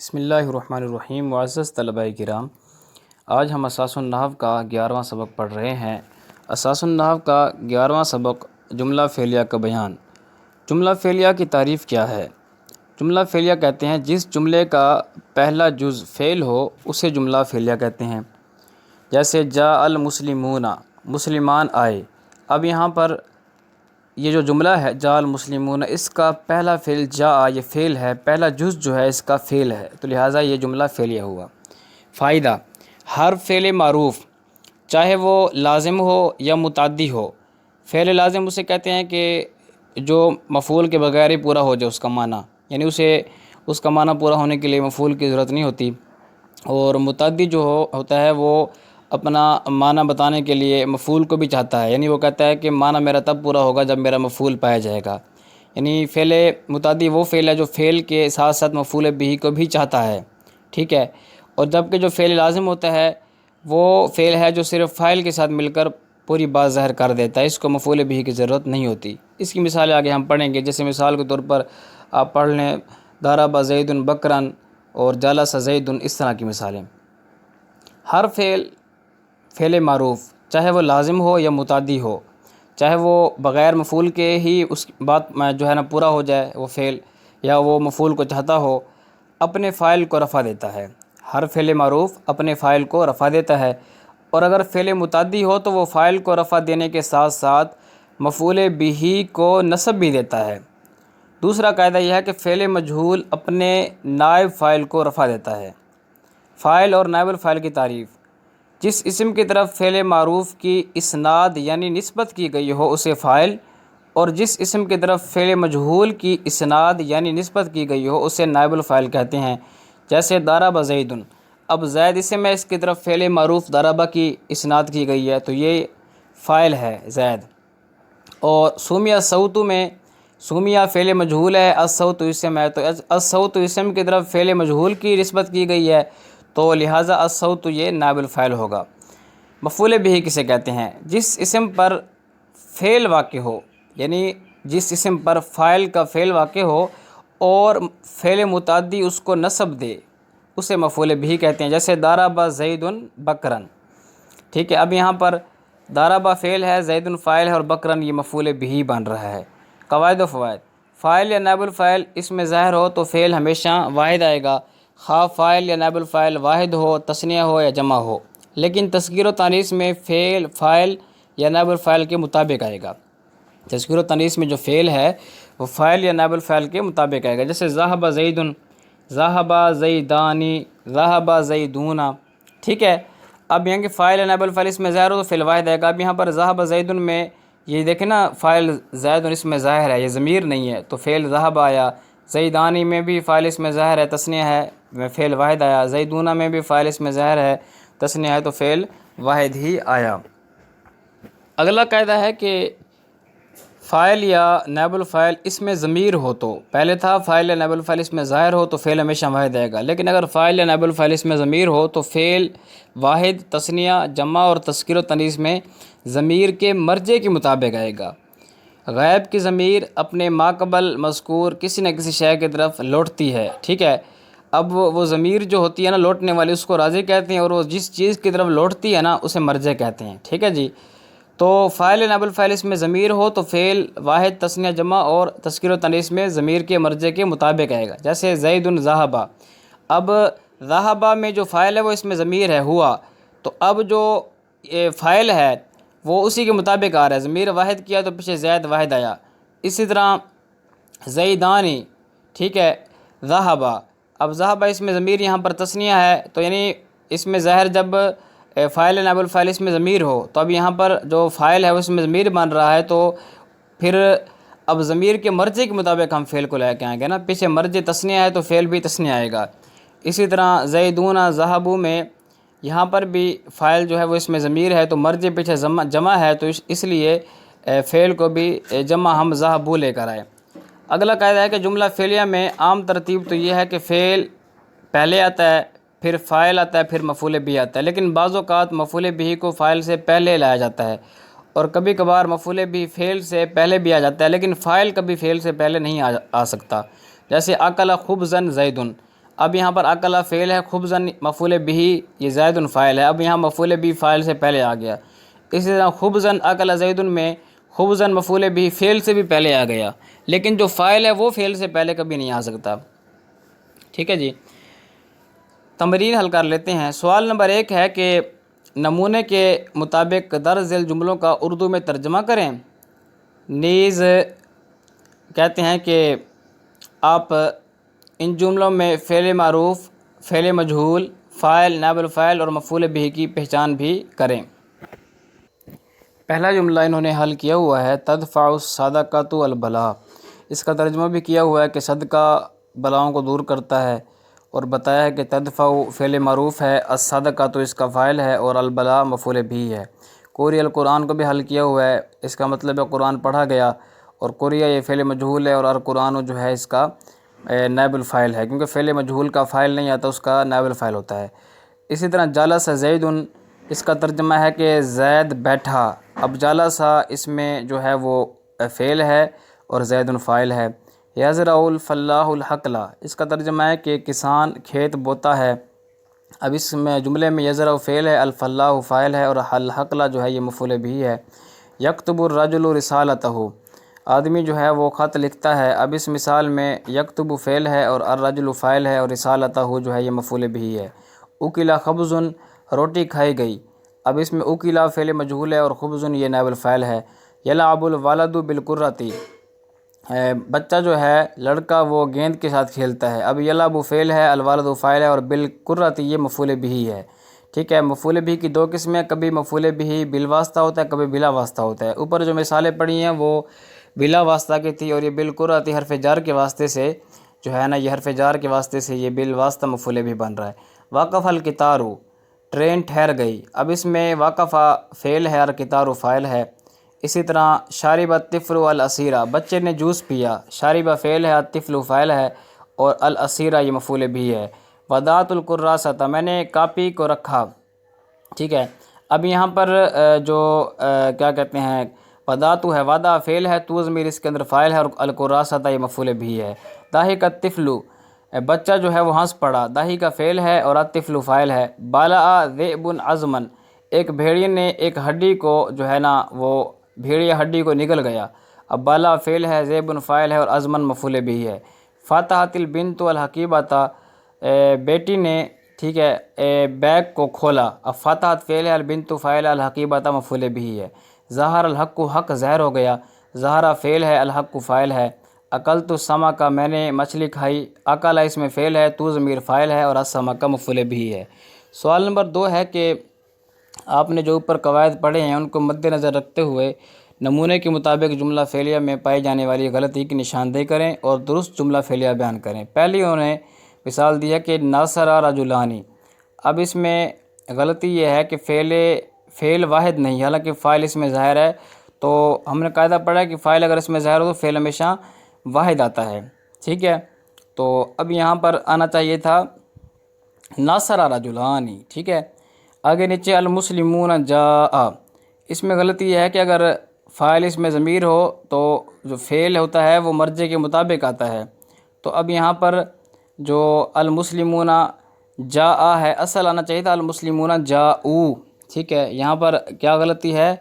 بسم اللہ الرحمن الرحیم۔ معزز طلباء کرام، آج ہم اساس النحو کا 11واں سبق پڑھ رہے ہیں۔ اساس النحو کا 11واں سبق جملہ فعلیہ کا بیان۔ جملہ فعلیہ کی تعریف کیا ہے؟ جملہ فعلیہ کہتے ہیں جس جملے کا پہلا جز فعل ہو اسے جملہ فعلیہ کہتے ہیں۔ جیسے جاء المسلمون، مسلمان آئے۔ اب یہاں پر یہ جو جملہ ہے جاء المسلمون، اس کا پہلا فعل جاء، یہ فعل ہے، پہلا جز جو ہے اس کا فعل ہے، تو لہٰذا یہ جملہ فعلیہ ہوا۔ فائدہ: ہر فعل معروف چاہے وہ لازم ہو یا متعدی ہو، فعل لازم اسے کہتے ہیں کہ جو مفعول کے بغیر ہی پورا ہو جائے اس کا معنی، یعنی اس کا معنی پورا ہونے کے لیے مفعول کی ضرورت نہیں ہوتی، اور متعدی جو ہوتا ہے وہ اپنا معنی بتانے کے لیے مفعول کو بھی چاہتا ہے، یعنی وہ کہتا ہے کہ معنی میرا تب پورا ہوگا جب میرا مفعول پایا جائے گا۔ یعنی فعل متعدی وہ فعل ہے جو فعل کے ساتھ ساتھ مفعول بہ کو بھی چاہتا ہے، ٹھیک ہے۔ اور جبکہ جو فعل لازم ہوتا ہے وہ فعل ہے جو صرف فاعل کے ساتھ مل کر پوری بات ظاہر کر دیتا ہے، اس کو مفعول بہ کی ضرورت نہیں ہوتی۔ اس کی مثالیں آگے ہم پڑھیں گے، جیسے مثال کے طور پر آپ پڑھ لیں ضرب زید بکرا اور جلس زید، اس طرح کی مثالیں۔ ہر فعل معروف چاہے وہ لازم ہو یا متعدی ہو، چاہے وہ بغیر مفعول کے ہی اس بات جو ہے نا پورا ہو جائے وہ فعل، یا وہ مفعول کو چاہتا ہو، اپنے فاعل کو رفع دیتا ہے۔ ہر فعل معروف اپنے فاعل کو رفع دیتا ہے، اور اگر فعل متعدی ہو تو وہ فاعل کو رفع دینے کے ساتھ ساتھ مفعول بہ کو نصب بھی دیتا ہے۔ دوسرا قاعدہ یہ ہے کہ فعل مجہول اپنے نائب فاعل کو رفع دیتا ہے۔ فاعل اور نائب الفاعل کی تعریف: جس اسم کی طرف فعل معروف کی اسناد یعنی نسبت کی گئی ہو اسے فاعل، اور جس اسم کی طرف فعل مجہول کی اسناد یعنی نسبت کی گئی ہو اسے نائب الفاعل کہتے ہیں۔ جیسے ضرب زید، اب زید اسم ہے، اس کی طرف فعل معروف ضربہ کی اسناد کی گئی ہے تو یہ فاعل ہے زید۔ اور سمیہ الصوت میں سمیہ فعل مجہول ہے، الصوت اسم ہے، تو الصوت اسم کی طرف فعل مجہول کی نسبت کی گئی ہے تو لہٰذا الصوت یہ نائب الفاعل ہوگا۔ مفعول بہ کسے کہتے ہیں؟ جس اسم پر فعل واقع ہو، یعنی جس اسم پر فاعل کا فعل واقع ہو اور فعل متعدی اس کو نصب دے اسے مفعول بہ کہتے ہیں۔ جیسے ضرب زید بکرا، ٹھیک ہے۔ اب یہاں پر ضرب فعل ہے، زید فاعل ہے، اور بکرا یہ مفعول بہ بن رہا ہے۔ قواعد و فوائد: فاعل یا نائب الفاعل اس میں ظاہر ہو تو فعل ہمیشہ واحد آئے گا، خواہ فاعل یا نائب الفاعل واحد ہو، تثنیہ ہو یا جمع ہو، لیکن تذکیر و تانیث میں فعل فاعل یا نائب الفاعل کے مطابق آئے گا۔ تذکیر و تانیث میں جو فعل ہے وہ فاعل یا نائب الفاعل کے مطابق آئے گا۔ جیسے ذہب زید، ذہب زیدانی، ذہب زیدون، ٹھیک ہے۔ اب یہاں کہ فاعل یا نائب الفاعل اس میں ظاہر ہو تو فعل واحد آئے گا۔ اب یہاں پر ذہب زید میں یہ دیکھیں نا، فاعل زید اس میں ظاہر ہے، یہ ضمیر نہیں ہے تو فعل ذہب آیا۔ زیدانی میں بھی فاعل اس میں ظاہر ہے، تثنیہ ہے، فعل واحد آیا۔ زیدون میں بھی فاعل اس میں ظاہر ہے، تثنیہ ہے، تو فعل واحد ہی آیا۔ اگلا قاعدہ ہے کہ فاعل یا نائب الفاعل اس میں ضمیر ہو تو، پہلے تھا فاعل یا نائب الفاعل اس میں ظاہر ہو تو فعل ہمیشہ واحد آئے گا، لیکن اگر فاعل یا نائب الفاعل اس میں ضمیر ہو تو فعل واحد، تثنیہ، جمع اور تذکیر و تانیث میں ضمیر کے مرجع کے مطابق آئے گا۔ غائب کی ضمیر اپنے ماقبل مذکور کسی نہ کسی شے کی طرف لوٹتی ہے، ٹھیک ہے۔ اب وہ ضمیر جو ہوتی ہے نا لوٹنے والی، اس کو راجع کہتے ہیں، اور وہ جس چیز کی طرف لوٹتی ہے نا اسے مرجع کہتے ہیں، ٹھیک ہے جی۔ تو فاعل نائب الفاعل اس میں ضمیر ہو تو فعل واحد، تثنیہ، جمع اور تذکیر و تانیث میں ضمیر کے مرجع کے مطابق آئے گا۔ جیسے زید ذہب، اب ذہب میں جو فاعل ہے وہ اس میں ضمیر ہے، ہوا، تو اب جو فاعل ہے وہ اسی کے مطابق آ رہا ہے، ضمیر واحد کیا تو پیچھے زید واحد آیا۔ اسی طرح زیدانی، ٹھیک ہے، ذہب، اب ذہب اس میں ضمیر یہاں پر تثنیہ ہے، تو یعنی اس میں ظاہر جب فاعل نائب الفاعل اس میں ضمیر ہو تو اب یہاں پر جو فاعل ہے اس میں ضمیر بن رہا ہے، تو پھر اب ضمیر کے مرجع کے مطابق ہم فعل کو لے کے آئیں گے نا، پیچھے مرجع تثنیہ ہے تو فعل بھی تثنیہ آئے گا۔ اسی طرح زیدون ذہبوا میں یہاں پر بھی فاعل جو ہے وہ اس میں ضمیر ہے تو مرجع پیچھے جمع ہے، تو اس لیے فعل کو بھی جمع ہم ذہبوا لے کر آئے۔ اگلا قاعدہ ہے کہ جملہ فعلیہ میں عام ترتیب تو یہ ہے کہ فعل پہلے آتا ہے، پھر فاعل آتا ہے، پھر مفعول بہ آتا ہے، لیکن بعض اوقات مفعول بہ کو فاعل سے پہلے لایا جاتا ہے، اور کبھی کبھار مفعول بہ فعل سے پہلے بھی آ جاتا ہے، لیکن فاعل کبھی فعل سے پہلے نہیں آ سکتا۔ جیسے اکل خبزا زید، اب یہاں پر اکلا فعل ہے، خبزن مفعول بہ یہ زید فاعل ہے، اب یہاں مفعول بہ فاعل سے پہلے آ گیا۔ اسی طرح خبزن اکلا زید میں خبزن مفعول بہ فعل سے بھی پہلے آ گیا، لیکن جو فاعل ہے وہ فعل سے پہلے کبھی نہیں آ سکتا۔ ٹھیک ہے جی، تمرین حل کر لیتے ہیں۔ سوال نمبر 1 ہے کہ نمونے کے مطابق درج ذیل جملوں کا اردو میں ترجمہ کریں۔ نیز کہتے ہیں کہ آپ ان جملوں میں فعل معروف، فعل مجہول، فاعل، نائب الفاعل اور مفعول بہ کی پہچان بھی کریں۔ پہلا جملہ انہوں نے حل کیا ہوا ہے تدفع الصدقۃ البلاء، اس کا ترجمہ بھی کیا ہوا ہے کہ صدقہ بلاؤں کو دور کرتا ہے، اور بتایا ہے کہ تدفع فعل معروف ہے، الصدقۃ اس کا فاعل ہے اور البلاء مفعول بہ ہے۔ قوری القرآن کو بھی حل کیا ہوا ہے، اس کا مطلب ہے قرآن پڑھا گیا، اور قریہ یہ فعل مجہول ہے اور القرآن جو ہے اس کا نائب الفاعل ہے، کیونکہ فعل مجہول کا فاعل نہیں آتا، اس کا نائب الفاعل ہوتا ہے۔ اسی طرح جالس زید، اس کا ترجمہ ہے کہ زید بیٹھا، اب جالس اس میں جو ہے وہ فعل ہے اور زید فاعل ہے۔ یزرع الفلاح الحقل، اس کا ترجمہ ہے کہ کسان کھیت بوتا ہے، اب اس میں جملے میں یزرع فعل ہے، الفلاح فاعل ہے اور الحقل جو ہے یہ مفعول بہ ہے۔ یکتب الرجل رسالتہ، آدمی جو ہے وہ خط لکھتا ہے، اب اس مثال میں یکتب فعل ہے اور الرجل فاعل ہے اور رسالتہ جو ہے یہ مفعول بہ ہے۔ اکل خبز، روٹی کھائی گئی، اب اس میں اکل فعل مجہول ہے اور خبز یہ نائب الفاعل ہے۔ یلعب الولد بالکرۃ، بچہ جو ہے لڑکا وہ گیند کے ساتھ کھیلتا ہے، اب یلعب فعل ہے، الولد فاعل ہے اور بالکرۃ یہ مفعول بہ ہے۔ ٹھیک ہے، مفعول بہ کی دو قسمیں، کبھی مفعول بہ بالواسطہ ہوتا ہے، کبھی بلا واسطہ ہوتا ہے۔ اوپر جو مثالیں پڑھی ہیں وہ بلا واسطہ کی تھی، اور یہ بالکرۃ حرف جار کے واسطے سے جو ہے نا، یہ حرف جار کے واسطے سے یہ بالواسطہ مفعول بہ بن رہا ہے۔ وقف القطار، ٹرین ٹھہر گئی، اب اس میں وقف فعل ہے اور قطار فاعل ہے۔ اسی طرح شارب الطفل العصیر، بچے نے جوس پیا، شارب فعل ہے، الطفل فاعل ہے اور العصیر یہ مفعول بہ ہے۔ وضعت الکراسۃ، میں نے کاپی کو رکھا۔ ٹھیک ہے، اب یہاں پر جو کیا کہتے ہیں، وضعت ہے، وضع فعل ہے، تو ضمیر اس کے اندر فاعل ہے اور الکراسۃ یہ مفعول بہ ہے۔ ضاحک الطفل، بچہ جو ہے وہ ہنس پڑا، ضاحک فعل ہے اور الطفل فاعل ہے۔ بالع ذئب عظما، ایک بھیڑیے نے ایک ہڈی کو جو ہے نا وہ بھیڑیا ہڈی کو نگل گیا، اب بالا فعل ہے، ذئب فاعل ہے اور عظما مفعول بہ ہے۔ فتحت البنت الحقیبۃ، بیٹی نے ٹھیک ہے بیگ کو کھولا، اب فتحت فعل ہے، البنت فاعل ہے، الحقیبۃ مفعول بہ ہے۔ ظہر الحق، حق ظاہر ہو گیا، ظہر فعل ہے، الحق فاعل ہے۔ اکلت السمک، میں نے مچھلی کھائی، اکل اس میں فعل ہے، تو ضمیر فاعل ہے اور السمک مفعول بہ ہے۔ سوال نمبر 2 ہے کہ آپ نے جو اوپر قواعد پڑھے ہیں ان کو مد نظر رکھتے ہوئے نمونے کے مطابق جملہ فعلیہ میں پائی جانے والی غلطی کی نشاندہی کریں اور درست جملہ فعلیہ بیان کریں۔ پہلی انہوں نے مثال دی ہے کہ ناصر رجلانی، اب اس میں غلطی یہ ہے کہ فعل واحد نہیں، حالانکہ فاعل اس میں ظاہر ہے، تو ہم نے قاعدہ پڑھا ہے کہ فاعل اگر اس میں ظاہر ہو تو فعل ہمیشہ واحد آتا ہے۔ ٹھیک ہے، تو اب یہاں پر آنا چاہیے تھا ناصر رجلانی۔ ٹھیک ہے، آگے نیچے المسلمون جاء، اس میں غلطی یہ ہے کہ اگر فاعل اس میں ضمیر ہو تو جو فعل ہوتا ہے وہ مرجع کے مطابق آتا ہے، تو اب یہاں پر جو المسلمون جاء ہے اصل آنا چاہیے تھا المسلمون جاءوا۔ ٹھیک ہے، یہاں پر کیا غلطی ہے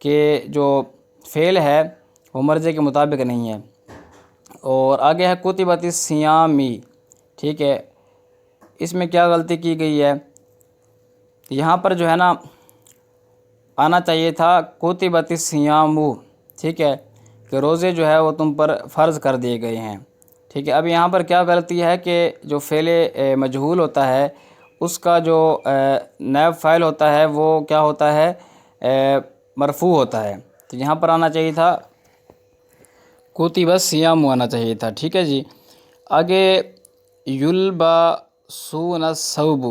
کہ جو فعل ہے وہ مرجع کے مطابق نہیں ہے۔ اور آگے ہے کتبت الصیام، ٹھیک ہے، اس میں کیا غلطی کی گئی ہے، یہاں پر جو ہے نا آنا چاہیے تھا کتبت الصیام، ٹھیک ہے، کہ روزے جو ہے وہ تم پر فرض کر دیے گئے ہیں۔ ٹھیک ہے، اب یہاں پر کیا غلطی ہے کہ جو فعل مجہول ہوتا ہے اس کا جو نائب فاعل ہوتا ہے وہ کیا ہوتا ہے، مرفوع ہوتا ہے، تو یہاں پر آنا چاہیے تھا کتب الصیام آنا چاہیے تھا۔ ٹھیک ہے جی، آگے یلبسون الثوب،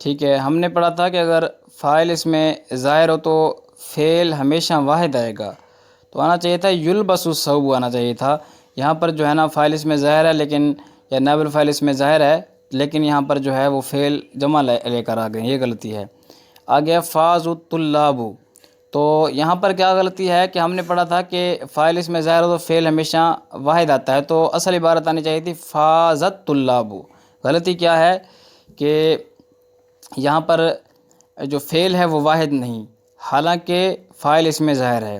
ٹھیک ہے، ہم نے پڑھا تھا کہ اگر فاعل اس میں ظاہر ہو تو فعل ہمیشہ واحد آئے گا، تو آنا چاہیے تھا یلبس الثوب آنا چاہیے تھا۔ یہاں پر جو ہے نا فاعل اس میں ظاہر ہے لیکن یا نائب الفاعل اس میں ظاہر ہے لیکن یہاں پر جو ہے وہ فعل جمع لے کر آ گئے، یہ غلطی ہے۔ آگے فاز الطلاب، تو یہاں پر کیا غلطی ہے کہ ہم نے پڑھا تھا کہ فاعل اس میں ظاہر ہو تو فعل ہمیشہ واحد آتا ہے، تو اصل عبارت آنی چاہیے تھی فازت طلاب، غلطی کیا ہے کہ یہاں پر جو فعل ہے وہ واحد نہیں، حالانکہ فاعل اس میں ظاہر ہے۔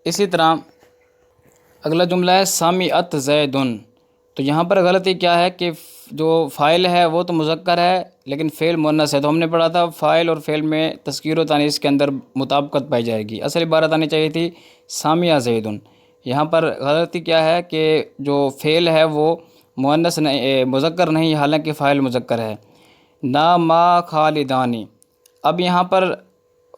اسی طرح اگلا جملہ ہے سامعت زیدن، تو یہاں پر غلطی کیا ہے کہ جو فاعل ہے وہ تو مذکر ہے لیکن فعل مؤنث ہے۔ تو ہم نے پڑھا تھا فاعل اور فعل میں تذکیر و تانیث کے اندر مطابقت پائی جائے گی، اصل عبارت آنی چاہیے تھی سامع زیدن۔ یہاں پر غلطی کیا ہے کہ جو فعل ہے وہ مؤنث نہیں، مذکر نہیں، حالانکہ فاعل مذکر ہے۔ نا ما خالدانی، اب یہاں پر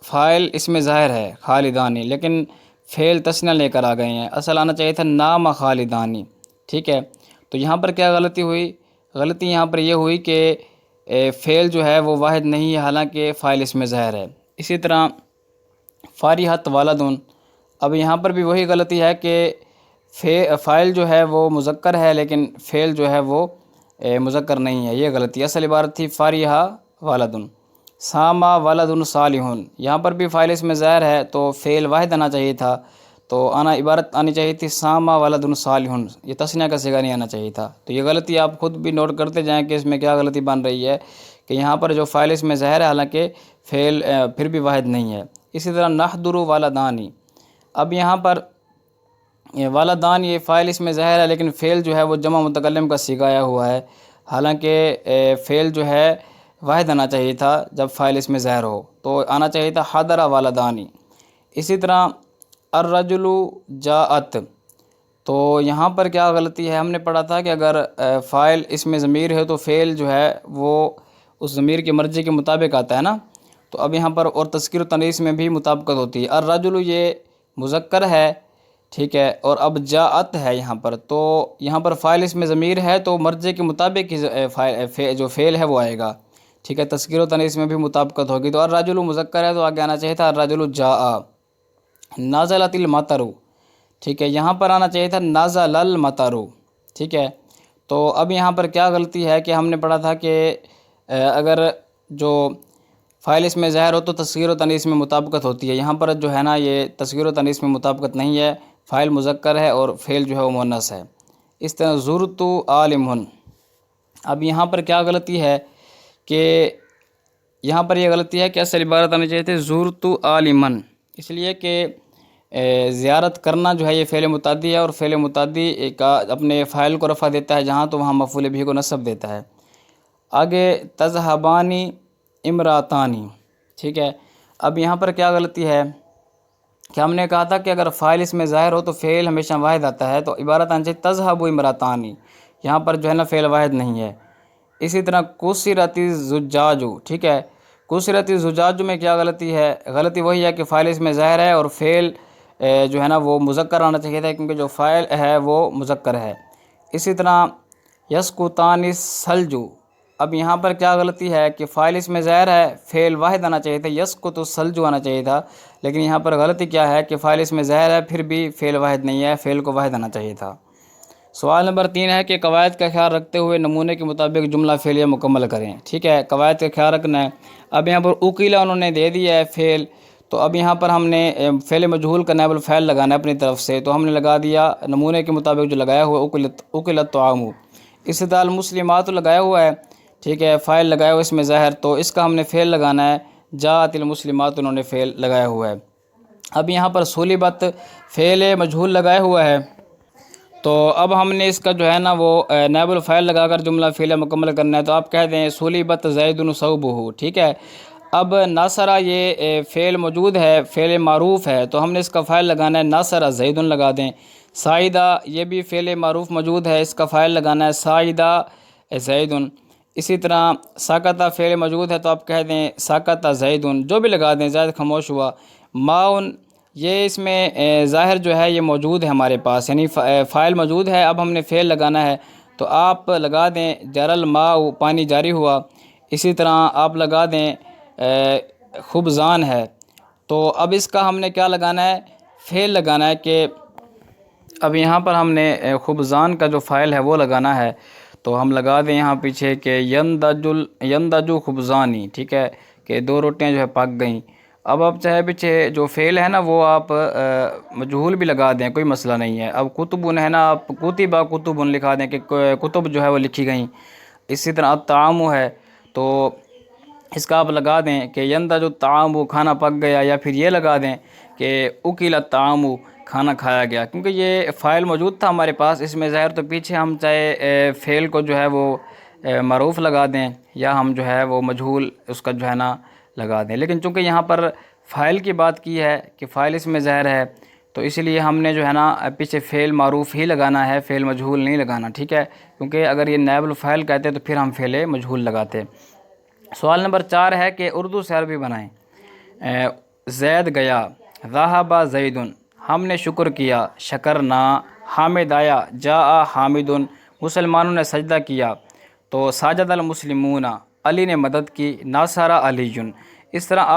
فاعل اس میں ظاہر ہے خالدانی، لیکن فعل تثنیہ لے کر آ گئے ہیں، اصل آنا چاہیے تھا نام خالدانی، ٹھیک ہے۔ تو یہاں پر کیا غلطی ہوئی؟ غلطی یہاں پر یہ ہوئی کہ فعل جو ہے وہ واحد نہیں ہے، حالانکہ فاعل اس میں ظاہر ہے۔ اسی طرح فارحت والدن، اب یہاں پر بھی وہی غلطی ہے کہ فاعل جو ہے وہ مذکر ہے لیکن فعل جو ہے وہ مذکر نہیں ہے، یہ غلطی۔ اصل عبارت تھی فارحہ والدن۔ ساما ولد صالحون، یہاں پر بھی فاعل اس میں ظاہر ہے تو فعل واحد آنا چاہیے تھا، تو عبارت آنی چاہیے تھی ساما ولد صالحون، یہ تثنیہ کا صیغہ نہیں آنا چاہیے تھا۔ تو یہ غلطی آپ خود بھی نوٹ کرتے جائیں کہ اس میں کیا غلطی بن رہی ہے کہ یہاں پر جو فاعل اس میں ظاہر ہے حالانکہ فعل پھر بھی واحد نہیں ہے۔ اسی طرح نحضر والدانی، اب یہاں پر والدان یہ فاعل اس میں ظاہر ہے لیکن فعل جو ہے وہ جمع متکلم کا صیغہ آیا ہوا ہے، حالانکہ فعل جو ہے واحد آنا چاہیے تھا جب فاعل اس میں ظاہر ہو، تو آنا چاہیے تھا حضر والدانی۔ اسی طرح الرجل جاءت، تو یہاں پر کیا غلطی ہے؟ ہم نے پڑھا تھا کہ اگر فاعل اس میں ضمیر ہے تو فعل جو ہے وہ اس ضمیر کے مرجع کے مطابق آتا ہے نا، تو اب یہاں پر اور تذکیر و تانیث میں بھی مطابقت ہوتی ہے۔ الرجل یہ مذکر ہے، ٹھیک ہے، اور اب جاءت ہے یہاں پر، تو یہاں پر فاعل اس میں ضمیر ہے تو مرجع کے مطابق ہی جو فعل ہے وہ آئے گا، ٹھیک ہے، تذکیر و تانیث میں بھی مطابقت ہوگی۔ تو الرجل مذکر ہے تو آگے آنا چاہیے تھا الرجل جاء۔ نازلت المطر، ٹھیک ہے، یہاں پر آنا چاہیے تھا نازل المطر، ٹھیک ہے۔ تو اب یہاں پر کیا غلطی ہے کہ ہم نے پڑھا تھا کہ اگر جو فاعل اس میں ظاہر ہو تو تذکیر و تانیث میں مطابقت ہوتی ہے، یہاں پر جو ہے نا یہ تذکیر و تانیث میں مطابقت نہیں ہے، فاعل مذکر ہے اور فعل جو ہے وہ مؤنث ہے۔ اس طرح زرت عالمن، اب یہاں پر کیا غلطی ہے کہ یہاں پر یہ غلطی ہے کہ اصل عبارت آنی چاہیے تھی زرت عالمن، اس لیے کہ زیارت کرنا جو ہے یہ فعل متعدی ہے اور فعل متعدی کا اپنے فاعل کو رفع دیتا ہے جہاں تو وہاں مفعول بھی کو نصب دیتا ہے۔ آگے تذہبانی امراتانی، ٹھیک ہے، اب یہاں پر کیا غلطی ہے کہ ہم نے کہا تھا کہ اگر فاعل اس میں ظاہر ہو تو فعل ہمیشہ واحد آتا ہے، تو عبارت آنی چاہیے تذہب امراتانی، یہاں پر جو ہے نا فعل واحد نہیں ہے۔ اسی طرح کسرت الزجاج، ٹھیک ہے، کسرت الزجاج میں کیا غلطی ہے؟ غلطی وہی ہے کہ فاعل اس میں ظاہر ہے اور فعل جو ہے نا وہ مذکر آنا چاہیے تھا کیونکہ جو فاعل ہے وہ مذکر ہے۔ اسی طرح یسقطان الثلج، اب یہاں پر کیا غلطی ہے کہ فاعل اس میں ظاہر ہے، فعل واحد آنا چاہیے تھا، یسقط الثلج آنا چاہیے تھا، لیکن یہاں پر غلطی کیا ہے کہ فاعل اس میں ظاہر ہے پھر بھی فعل واحد نہیں ہے، فعل کو واحد آنا چاہیے تھا۔ سوال نمبر 3 ہے کہ قواعد کا خیال رکھتے ہوئے نمونے کے مطابق جملہ فعلیہ مکمل کریں، ٹھیک ہے، قواعد کا خیال رکھنا ہے۔ اب یہاں پر اکیلا انہوں نے دے دیا ہے فعل، تو اب یہاں پر ہم نے فعل مجہول کا نائب الفاعل لگانا ہے اپنی طرف سے، تو ہم نے لگا دیا نمونے کے مطابق جو لگایا ہوا اکلت الطعام۔ اسی طرح المسلمات لگایا ہوا ہے، ٹھیک ہے، فاعل لگایا ہوا اس میں ظاہر، تو اس کا ہم نے فعل لگانا ہے، جاءت المسلمات انہوں نے فعل لگایا ہوا ہے۔ اب یہاں پر صلبت فعل مجہول لگایا ہوا ہے، تو اب ہم نے اس کا جو ہے نا وہ نائب الفاعل لگا کر جملہ فعلیہ مکمل کرنا ہے، تو آپ کہہ دیں صلبت زید ثوبہ، ٹھیک ہے۔ اب ناصرہ یہ فعل موجود ہے، فعل معروف ہے، تو ہم نے اس کا فاعل لگانا ہے ناصرہ زید لگا دیں۔ سعیدہ یہ بھی فعل معروف موجود ہے، اس کا فاعل لگانا ہے سعیدہ زید۔ اسی طرح سکتہ فعل موجود ہے تو آپ کہہ دیں سکتہ زید، جو بھی لگا دیں، زید خاموش ہوا۔ ماؤن یہ اس میں ظاہر جو ہے یہ موجود ہے ہمارے پاس، یعنی فاعل موجود ہے، اب ہم نے فعل لگانا ہے، تو آپ لگا دیں جر الماء، پانی جاری ہوا۔ اسی طرح آپ لگا دیں خبزان ہے، تو اب اس کا ہم نے کیا لگانا ہے؟ فعل لگانا ہے کہ اب یہاں پر ہم نے خبزان کا جو فاعل ہے وہ لگانا ہے، تو ہم لگا دیں یہاں پیچھے کہ یندجو خبزانی، ٹھیک ہے، کہ 2 روٹیاں جو ہے پک گئیں۔ اب آپ چاہے پیچھے جو فعل ہے نا وہ آپ مجہول بھی لگا دیں، کوئی مسئلہ نہیں ہے۔ اب کتبن ہے نا، آپ کتبہ کتبن لکھا دیں کہ کتب جو ہے وہ لکھی گئیں۔ اسی طرح الطعام ہے تو اس کا آپ لگا دیں کہ ینضج الطعام، کھانا پک گیا، یا پھر یہ لگا دیں کہ اکل الطعام، کھانا کھایا گیا، کیونکہ یہ فاعل موجود تھا ہمارے پاس اس میں ظاہر، تو پیچھے ہم چاہے فعل کو جو ہے وہ معروف لگا دیں یا ہم جو ہے وہ مجہول اس کا جو ہے نا لگا دیں، لیکن چونکہ یہاں پر فاعل کی بات کی ہے کہ فاعل اس میں ظاہر ہے، تو اس لیے ہم نے جو ہے نا پیچھے فعل معروف ہی لگانا ہے، فعل مجہول نہیں لگانا، ٹھیک ہے، کیونکہ اگر یہ نائب الفاعل کہتے تو پھر ہم فعل مجہول لگاتے۔ سوال نمبر 4 ہے کہ اردو سے عربی بنائیں۔ زید گیا، ذہب زید، ہم نے شکر کیا، شکرنا، حامد آیا، جاء حامد، مسلمانوں نے سجدہ کیا تو ساجد المسلمون، علی نے مدد کی، ناصر علی۔ اس طرح